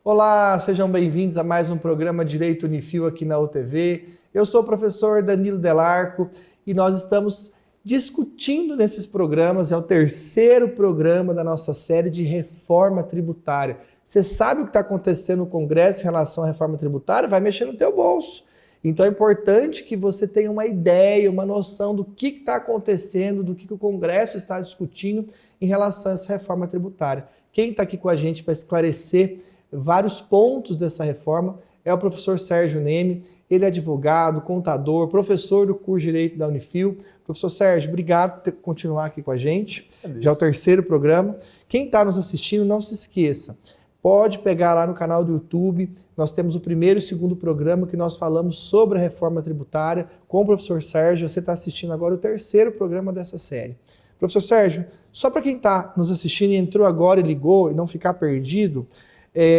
Olá, sejam bem-vindos a mais um programa Direito Unifil aqui na UTV. Eu sou o professor Danilo Delarco e nós estamos discutindo nesses programas, é o terceiro programa da nossa série de reforma tributária. Você sabe o que está acontecendo no Congresso em relação à reforma tributária? Vai mexer no teu bolso. Então é importante que você tenha uma ideia, uma noção do que está acontecendo, do que o Congresso está discutindo em relação a essa reforma tributária. Quem está aqui com a gente para esclarecer vários pontos dessa reforma é o professor Sérgio Neme. Ele é advogado, contador, professor do curso de Direito da Unifil. Professor Sérgio, obrigado por continuar aqui com a gente. Já é o terceiro programa. Quem está nos assistindo, não se esqueça. Pode pegar lá no canal do YouTube, nós temos o primeiro e o segundo programa que nós falamos sobre a reforma tributária com o professor Sérgio. Você está assistindo agora o terceiro programa dessa série. Professor Sérgio, só para quem está nos assistindo e entrou agora e ligou e não ficar perdido,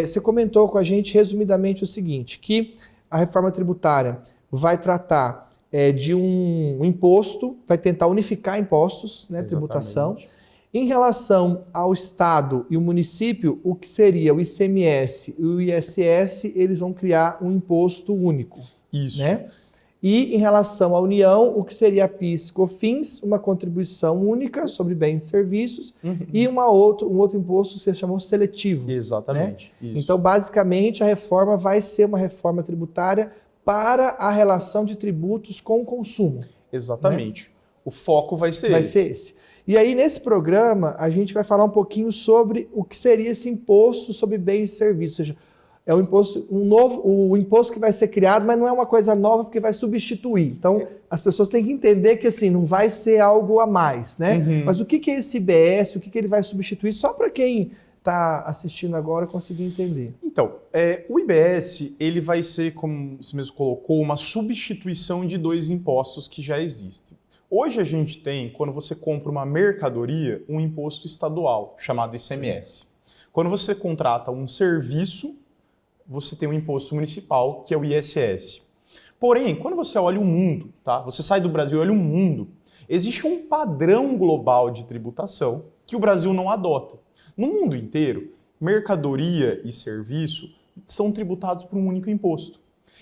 você comentou com a gente resumidamente o seguinte, que a reforma tributária vai tratar de um imposto, vai tentar unificar impostos, né, tributação. Em relação ao Estado e o município, o que seria o ICMS e o ISS, eles vão criar um imposto único. Isso. Né? E em relação à União, o que seria a PIS, COFINS, uma contribuição única sobre bens e serviços, e um outro imposto que você chamou seletivo. Exatamente. Né? Isso. Então, basicamente, a reforma vai ser uma reforma tributária para a relação de tributos com o consumo. Exatamente. Né? O foco vai ser esse. E aí, nesse programa, a gente vai falar um pouquinho sobre o que seria esse imposto sobre bens e serviços. Ou seja, é um imposto, o imposto que vai ser criado, mas não é uma coisa nova porque vai substituir. Então, as pessoas têm que entender que assim, não vai ser algo a mais, né? Mas o que é esse IBS, o que ele vai substituir, só para quem está assistindo agora conseguir entender. Então, o IBS, ele vai ser, como você mesmo colocou, uma substituição de dois impostos que já existem. Hoje a gente tem, quando você compra uma mercadoria, um imposto estadual, chamado ICMS. Sim. Quando você contrata um serviço, você tem um imposto municipal, que é o ISS. Porém, quando você olha o mundo, tá? Você sai do Brasil e olha o mundo, existe um padrão global de tributação que o Brasil não adota. No mundo inteiro, mercadoria e serviço são tributados por um único imposto.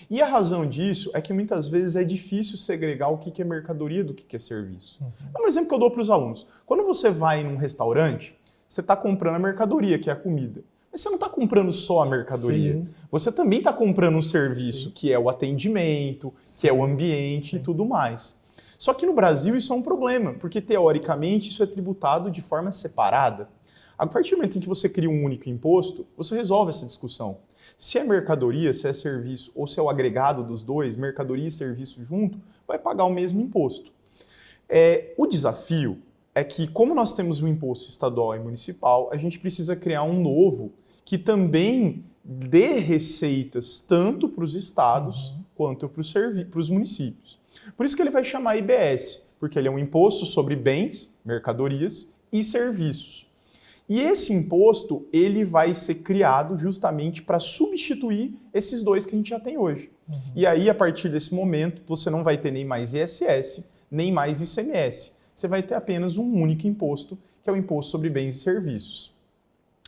E a razão disso é que muitas vezes é difícil segregar o que é é do que é serviço. É um exemplo que eu dou para os alunos. Quando você vai num restaurante, você está comprando a mercadoria, que é a comida. Mas você não está comprando só a mercadoria. Sim. Você também está comprando um serviço, sim, que é o atendimento, sim, que é o ambiente, sim, e tudo mais. Só que no Brasil isso é um problema, porque teoricamente isso é tributado de forma separada. A partir do momento em que você cria um único imposto, você resolve essa discussão. Se é mercadoria, se é serviço, ou se é o agregado dos dois, mercadoria e serviço junto, vai pagar o mesmo imposto. O desafio é que, como nós temos um imposto estadual e municipal, a gente precisa criar um novo que também dê receitas tanto para os estados quanto para os municípios. Por isso que ele vai chamar IBS, porque ele é um imposto sobre bens, mercadorias e serviços. E esse imposto, ele vai ser criado justamente para substituir esses dois que a gente já tem hoje. E aí, a partir desse momento, você não vai ter nem mais ISS, nem mais ICMS. Você vai ter apenas um único imposto, que é o Imposto sobre Bens e Serviços.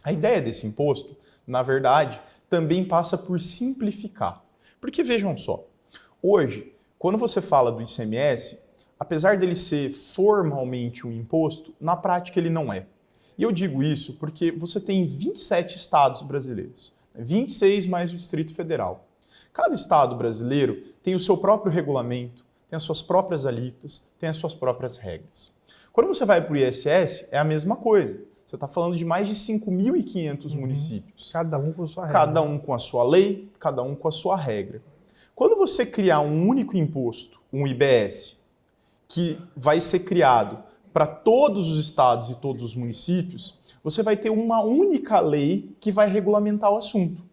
A ideia desse imposto, na verdade, também passa por simplificar. Porque vejam só, hoje, quando você fala do ICMS, apesar dele ser formalmente um imposto, na prática ele não é. E eu digo isso porque você tem 27 estados brasileiros, 26 mais o Distrito Federal. Cada estado brasileiro tem o seu próprio regulamento, tem as suas próprias alíquotas, tem as suas próprias regras. Quando você vai para o ISS, é a mesma coisa. Você está falando de mais de 5.500 municípios. Cada um com a sua regra. Cada um com a sua lei, cada um com a sua regra. Quando você criar um único imposto, um IBS, que vai ser criado para todos os estados e todos os municípios, você vai ter uma única lei que vai regulamentar o assunto.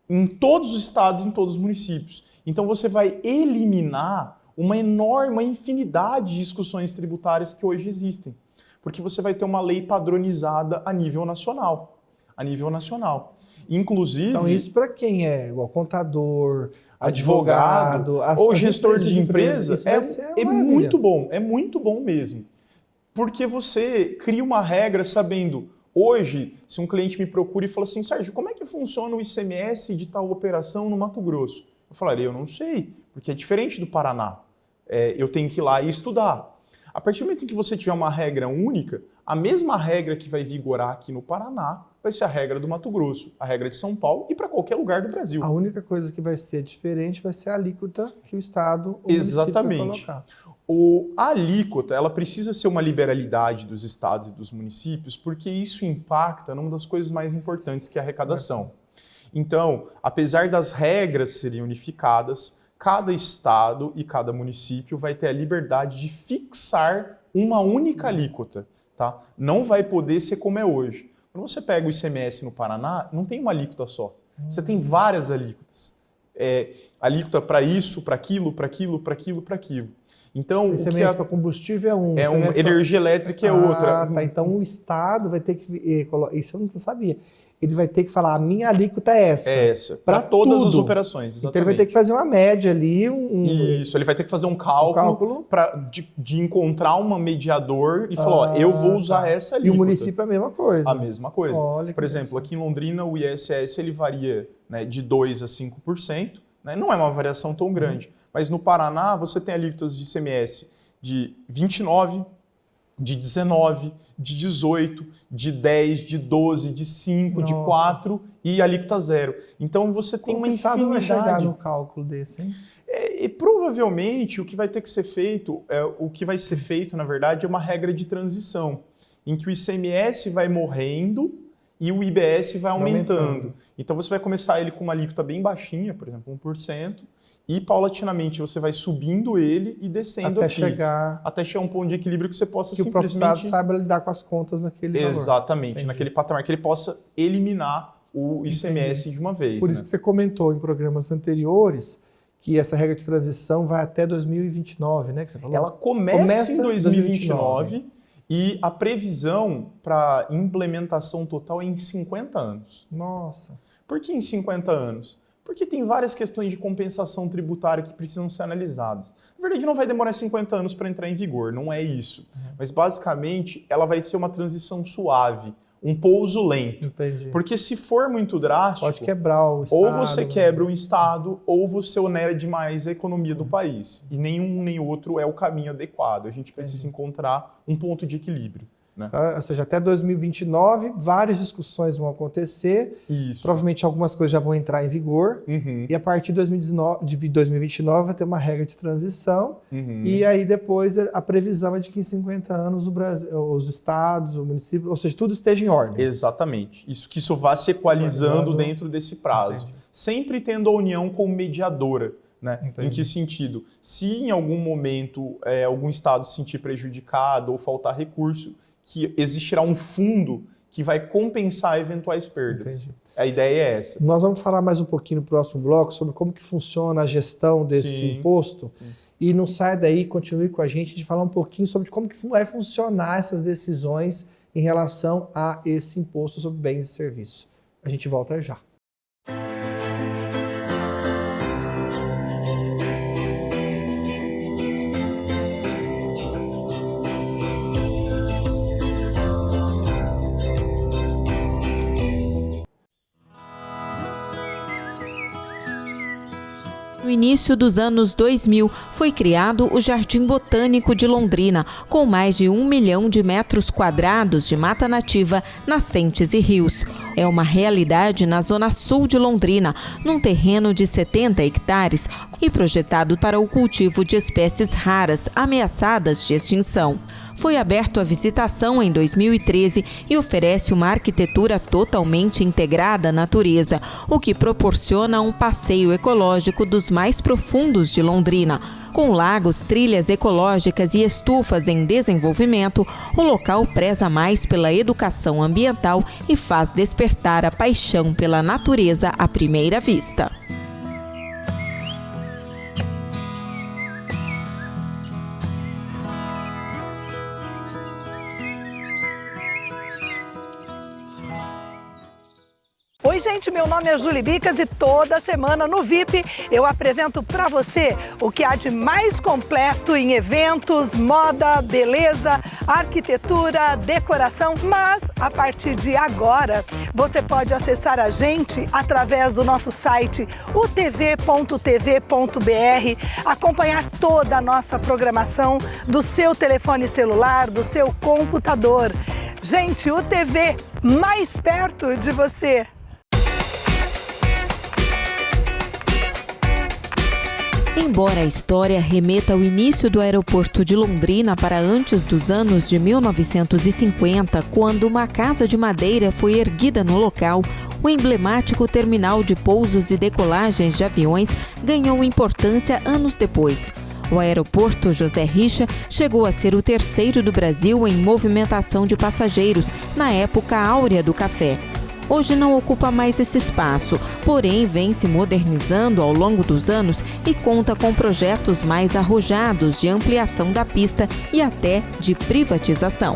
Em todos os estados e em todos os municípios. Então você vai eliminar uma infinidade de discussões tributárias que hoje existem. Porque você vai ter uma lei padronizada a nível nacional. Inclusive... Então isso para quem é igual contador, advogado ou gestor de empresa, é muito bom mesmo. Porque você cria uma regra sabendo Hoje, se um cliente me procura e fala assim, Sérgio, como é que funciona o ICMS de tal operação no Mato Grosso? Eu falaria, eu não sei, porque é diferente do Paraná. Eu tenho que ir lá e estudar. A partir do momento em que você tiver uma regra única, a mesma regra que vai vigorar aqui no Paraná vai ser a regra do Mato Grosso, a regra de São Paulo e para qualquer lugar do Brasil. A única coisa que vai ser diferente vai ser a alíquota que o Estado ou o município vai colocar. A alíquota, ela precisa ser uma liberalidade dos estados e dos municípios, porque isso impacta numa das coisas mais importantes, que é a arrecadação. Então, apesar das regras serem unificadas, cada estado e cada município vai ter a liberdade de fixar uma única alíquota. Tá? Não vai poder ser como é hoje. Quando você pega o ICMS no Paraná, não tem uma alíquota só. Você tem várias alíquotas. Alíquota para isso, para aquilo, para aquilo, para aquilo, para aquilo. Então, o ICMS para combustível é um. Energia elétrica é outra. Tá. Então o Estado vai ter que... Isso eu não sabia. Ele vai ter que falar, a minha alíquota é essa. É essa. Para todas as operações, exatamente. Então ele vai ter que fazer uma média ali. Isso, ele vai ter que fazer um cálculo de encontrar um mediador e falar, eu vou usar essa alíquota. E o município é a mesma coisa. A mesma coisa. Olha, por exemplo, aqui em Londrina, o ISS ele varia, né, de 2% a 5%. Né? Não é uma variação tão grande. Mas no Paraná, você tem alíquotas de ICMS de 29%, de 19%, de 18%, de 10%, de 12%, de 5%, de 4% e alíquota zero. Então você tem uma infinidade. Como vai chegar no cálculo desse, hein? E provavelmente o que vai ter que ser feito, na verdade, é uma regra de transição, em que o ICMS vai morrendo e o IBS vai aumentando. Então você vai começar ele com uma alíquota bem baixinha, por exemplo, 1%, e paulatinamente você vai subindo ele e descendo até chegar a um ponto de equilíbrio que você possa que simplesmente... o próprio Estado saiba lidar com as contas naquele valor. Exatamente, naquele patamar, que ele possa eliminar o ICMS de uma vez. Por isso que você comentou em programas anteriores que essa regra de transição vai até 2029, né? Que você falou? Ela começa em 2029 e a previsão para implementação total é em 50 anos. Nossa! Por que em 50 anos? Porque tem várias questões de compensação tributária que precisam ser analisadas. Na verdade, não vai demorar 50 anos para entrar em vigor, não é isso. Mas, basicamente, ela vai ser uma transição suave, um pouso lento. Entendi. Porque se for muito drástico... Pode quebrar o Estado. Ou você quebra o Estado, ou você onera demais a economia do país. E nenhum nem outro é o caminho adequado. A gente precisa encontrar um ponto de equilíbrio. Né? Tá? Ou seja, até 2029, várias discussões vão acontecer. Isso. Provavelmente algumas coisas já vão entrar em vigor. E a partir de 2029 vai ter uma regra de transição. E aí depois a previsão é de que em 50 anos o Brasil, os estados, o município, ou seja, tudo esteja em ordem. Exatamente. Que isso vá se equalizando dentro desse prazo. Entendi. Sempre tendo a União como mediadora. Né? Em que sentido? Se em algum momento algum estado se sentir prejudicado ou faltar recurso, que existirá um fundo que vai compensar eventuais perdas. Entendi. A ideia é essa. Nós vamos falar mais um pouquinho no próximo bloco sobre como que funciona a gestão desse imposto. Sim. E não sai daí, continue com a gente de falar um pouquinho sobre como que vai funcionar essas decisões em relação a esse imposto sobre bens e serviços. A gente volta já. No início dos anos 2000, foi criado o Jardim Botânico de Londrina, com mais de 1 milhão de metros quadrados de mata nativa, nascentes e rios. É uma realidade na zona sul de Londrina, num terreno de 70 hectares e projetado para o cultivo de espécies raras ameaçadas de extinção. Foi aberto à visitação em 2013 e oferece uma arquitetura totalmente integrada à natureza, o que proporciona um passeio ecológico dos mais profundos de Londrina. Com lagos, trilhas ecológicas e estufas em desenvolvimento, o local preza mais pela educação ambiental e faz despertar a paixão pela natureza à primeira vista. gente, meu nome é Júlia Bicas e toda semana no VIP eu apresento para você o que há de mais completo em eventos, moda, beleza, arquitetura, decoração. Mas a partir de agora você pode acessar a gente através do nosso site utv.tv.br, acompanhar toda a nossa programação do seu telefone celular, do seu computador. Gente, o TV mais perto de você. Embora a história remeta ao início do aeroporto de Londrina para antes dos anos de 1950, quando uma casa de madeira foi erguida no local, o emblemático terminal de pousos e decolagens de aviões ganhou importância anos depois. O aeroporto José Richa chegou a ser o terceiro do Brasil em movimentação de passageiros, na época áurea do café. Hoje não ocupa mais esse espaço, porém vem se modernizando ao longo dos anos e conta com projetos mais arrojados de ampliação da pista e até de privatização.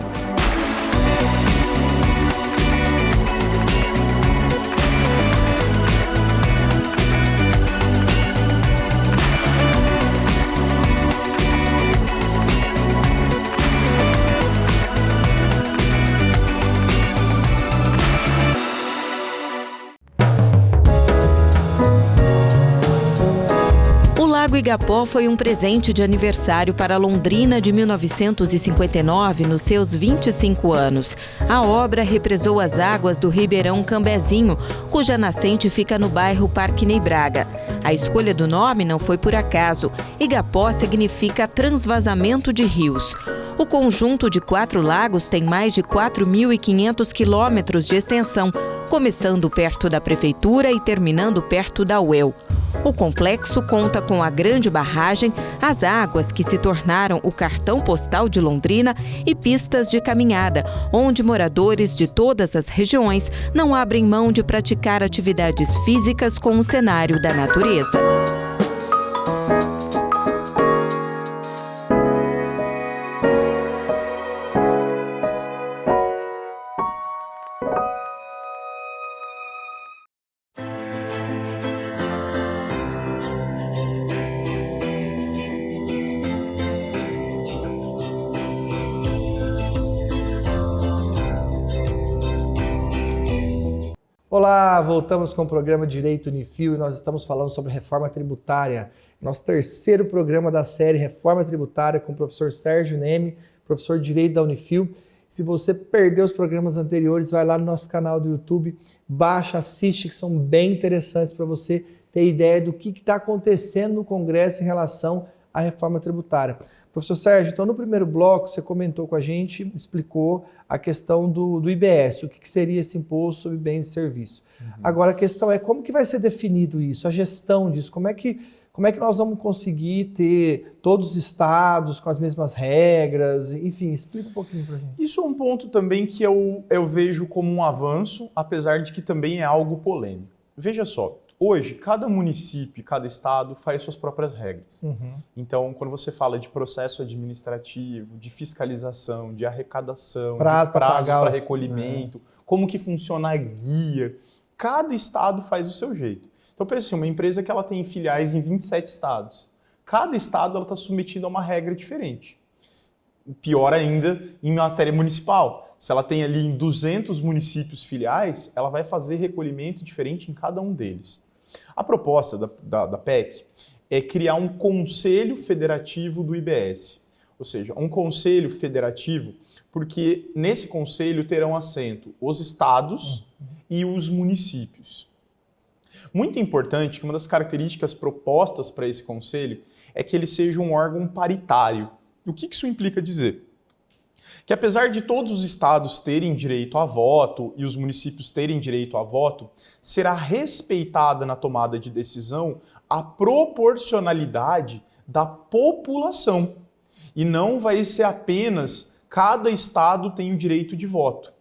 O Lago Igapó foi um presente de aniversário para Londrina de 1959, nos seus 25 anos. A obra represou as águas do Ribeirão Cambezinho, cuja nascente fica no bairro Parque Ney Braga. A escolha do nome não foi por acaso. Igapó significa transvasamento de rios. O conjunto de 4 lagos tem mais de 4.500 quilômetros de extensão, começando perto da prefeitura e terminando perto da UEL. O complexo conta com a grande barragem, as águas que se tornaram o cartão postal de Londrina e pistas de caminhada, onde moradores de todas as regiões não abrem mão de praticar atividades físicas com o cenário da natureza. Olá, voltamos com o programa Direito Unifil e nós estamos falando sobre reforma tributária. Nosso terceiro programa da série Reforma Tributária com o professor Sérgio Neme, professor de Direito da Unifil. Se você perdeu os programas anteriores, vai lá no nosso canal do YouTube, baixa, assiste, que são bem interessantes para você ter ideia do que está acontecendo no Congresso em relação à reforma tributária. Professor Sérgio, então no primeiro bloco você comentou com a gente, explicou a questão do IBS, o que seria esse imposto sobre bens e serviços. Agora a questão é como que vai ser definido isso, a gestão disso, como é que nós vamos conseguir ter todos os estados com as mesmas regras, enfim, explica um pouquinho para a gente. Isso é um ponto também que eu vejo como um avanço, apesar de que também é algo polêmico. Veja só, hoje, cada município, cada estado faz suas próprias regras. Então, quando você fala de processo administrativo, de fiscalização, de arrecadação, de prazos para recolhimento, como que funciona a guia, cada estado faz do seu jeito. Então, pensa assim, uma empresa que ela tem filiais em 27 estados. Cada estado está submetido a uma regra diferente. Pior ainda, em matéria municipal. Se ela tem ali em 200 municípios filiais, ela vai fazer recolhimento diferente em cada um deles. A proposta da PEC é criar um conselho federativo do IBS, ou seja, um conselho federativo, porque nesse conselho terão assento os estados e os municípios. Muito importante que uma das características propostas para esse conselho é que ele seja um órgão paritário. O que isso implica dizer? Que apesar de todos os estados terem direito a voto e os municípios terem direito a voto, será respeitada na tomada de decisão a proporcionalidade da população. E não vai ser apenas cada estado tem o direito de voto.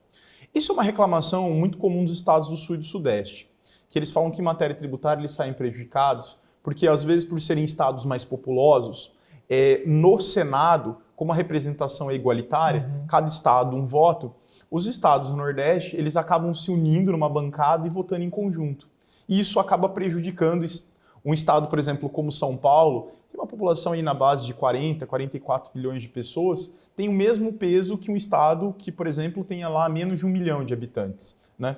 Isso é uma reclamação muito comum dos estados do Sul e do Sudeste, que eles falam que em matéria tributária eles saem prejudicados, porque às vezes por serem estados mais populosos, no Senado, como a representação é igualitária, cada estado um voto, os estados do Nordeste, eles acabam se unindo numa bancada e votando em conjunto. E isso acaba prejudicando um estado, por exemplo, como São Paulo, tem uma população aí na base de 40, 44 milhões de pessoas, tem o mesmo peso que um estado que, por exemplo, tenha lá menos de 1 milhão de habitantes, né?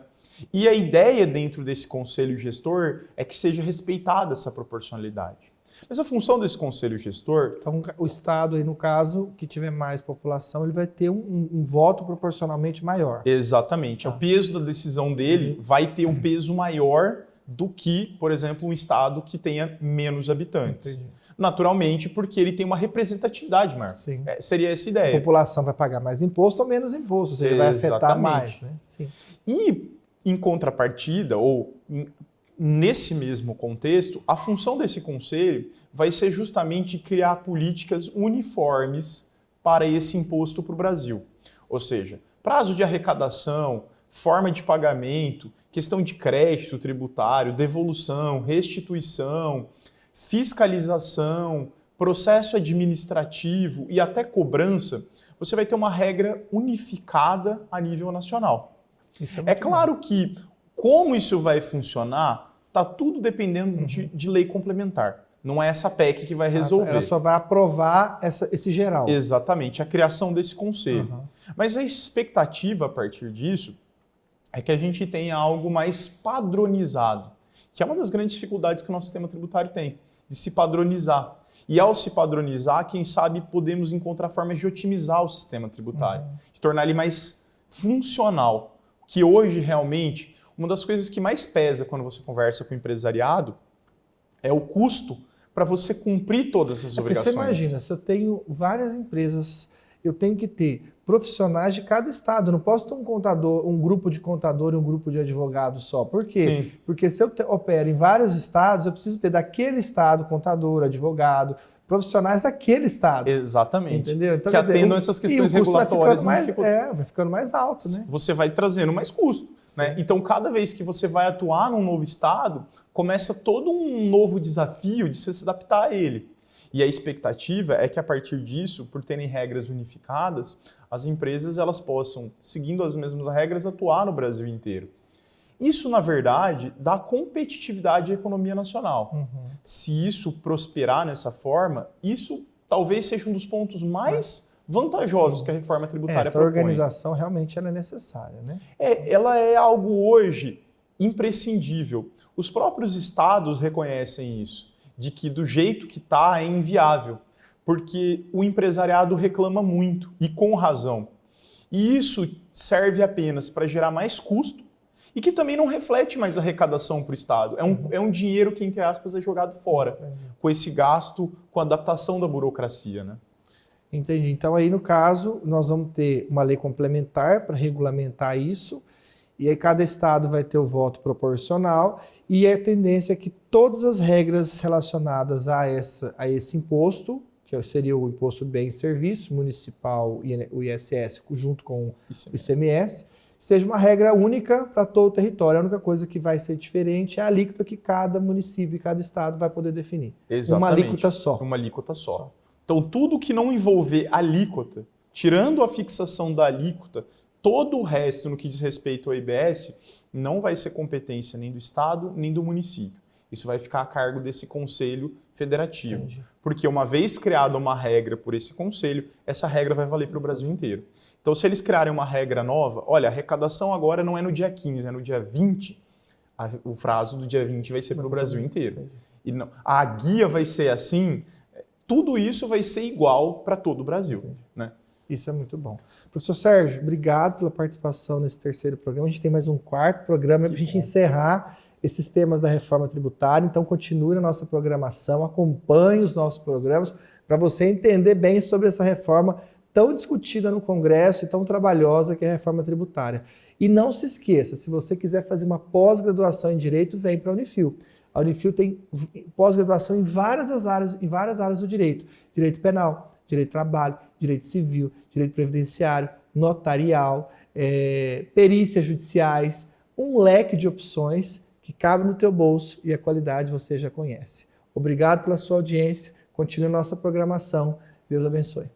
E a ideia dentro desse conselho gestor é que seja respeitada essa proporcionalidade. Mas a função desse conselho gestor... Então, o Estado, aí, no caso, que tiver mais população, ele vai ter um voto proporcionalmente maior. Exatamente. O peso da decisão dele vai ter um peso maior do que, por exemplo, um Estado que tenha menos habitantes. Entendi. Naturalmente, porque ele tem uma representatividade maior. Sim. Seria essa A ideia. população vai pagar mais imposto ou menos imposto, ou seja, vai afetar Exatamente. mais. Né? Sim. E, em contrapartida, nesse mesmo contexto, a função desse conselho vai ser justamente criar políticas uniformes para esse imposto para o Brasil. Ou seja, prazo de arrecadação, forma de pagamento, questão de crédito tributário, devolução, restituição, fiscalização, processo administrativo e até cobrança, você vai ter uma regra unificada a nível nacional. É claro que como isso vai funcionar, está tudo dependendo de lei complementar. Não é essa PEC que vai resolver. Ela só vai aprovar esse geral. Exatamente, a criação desse conselho. Mas a expectativa a partir disso é que a gente tenha algo mais padronizado, que é uma das grandes dificuldades que o nosso sistema tributário tem, de se padronizar. E ao se padronizar, quem sabe podemos encontrar formas de otimizar o sistema tributário, de tornar ele mais funcional, que hoje realmente, uma das coisas que mais pesa quando você conversa com o empresariado é o custo para você cumprir todas essas obrigações. Você imagina, se eu tenho várias empresas, eu tenho que ter profissionais de cada estado. Eu não posso ter um contador, um grupo de contador e um grupo de advogados só. Por quê? Sim. Porque se eu opero em vários estados, eu preciso ter daquele estado contador, advogado, profissionais daquele estado. Exatamente. Entendeu? Então, que atendam essas questões regulatórias. Vai ficando mais alto, né? Você vai trazendo mais custo. Né? Então, cada vez que você vai atuar num novo estado, começa todo um novo desafio de você se adaptar a ele. E a expectativa é que, a partir disso, por terem regras unificadas, as empresas elas possam, seguindo as mesmas regras, atuar no Brasil inteiro. Isso, na verdade, dá competitividade à economia nacional. Se isso prosperar nessa forma, isso talvez seja um dos pontos mais vantajosos que a reforma tributária propõe. Essa organização realmente ela é necessária, né? Ela é algo hoje imprescindível. Os próprios estados reconhecem isso, de que do jeito que está é inviável, porque o empresariado reclama muito, e com razão. E isso serve apenas para gerar mais custo e que também não reflete mais arrecadação para o Estado. É um dinheiro que, entre aspas, é jogado fora, com esse gasto, com a adaptação da burocracia, né? Entendi. Então aí, no caso, nós vamos ter uma lei complementar para regulamentar isso, e aí cada estado vai ter o voto proporcional, e a tendência é que todas as regras relacionadas a esse imposto, que seria o Imposto de Bens e Serviços, municipal e o ISS, junto com o ICMS, seja uma regra única para todo o território. A única coisa que vai ser diferente é a alíquota que cada município e cada estado vai poder definir. Exatamente. Uma alíquota só. Uma alíquota só. Então, tudo que não envolver alíquota, tirando a fixação da alíquota, todo o resto no que diz respeito ao IBS, não vai ser competência nem do Estado, nem do município. Isso vai ficar a cargo desse Conselho Federativo. Entendi. Porque uma vez criada uma regra por esse Conselho, essa regra vai valer para o Brasil inteiro. Então, se eles criarem uma regra nova, olha, a arrecadação agora não é no dia 15, é no dia 20, o prazo do dia 20 vai ser para o Brasil inteiro. E não, a guia vai ser assim, tudo isso vai ser igual para todo o Brasil. Né? Isso é muito bom. Professor Sérgio, obrigado pela participação nesse terceiro programa. A gente tem mais um quarto programa para a gente encerrar esses temas da reforma tributária. Então, continue na nossa programação, acompanhe os nossos programas para você entender bem sobre essa reforma tão discutida no Congresso e tão trabalhosa que é a reforma tributária. E não se esqueça, se você quiser fazer uma pós-graduação em Direito, vem para a Unifil. A Unifil tem pós-graduação em várias áreas do direito. Direito penal, direito do trabalho, direito civil, direito previdenciário, notarial, perícias judiciais, um leque de opções que cabe no teu bolso e a qualidade você já conhece. Obrigado pela sua audiência, continue a nossa programação. Deus abençoe.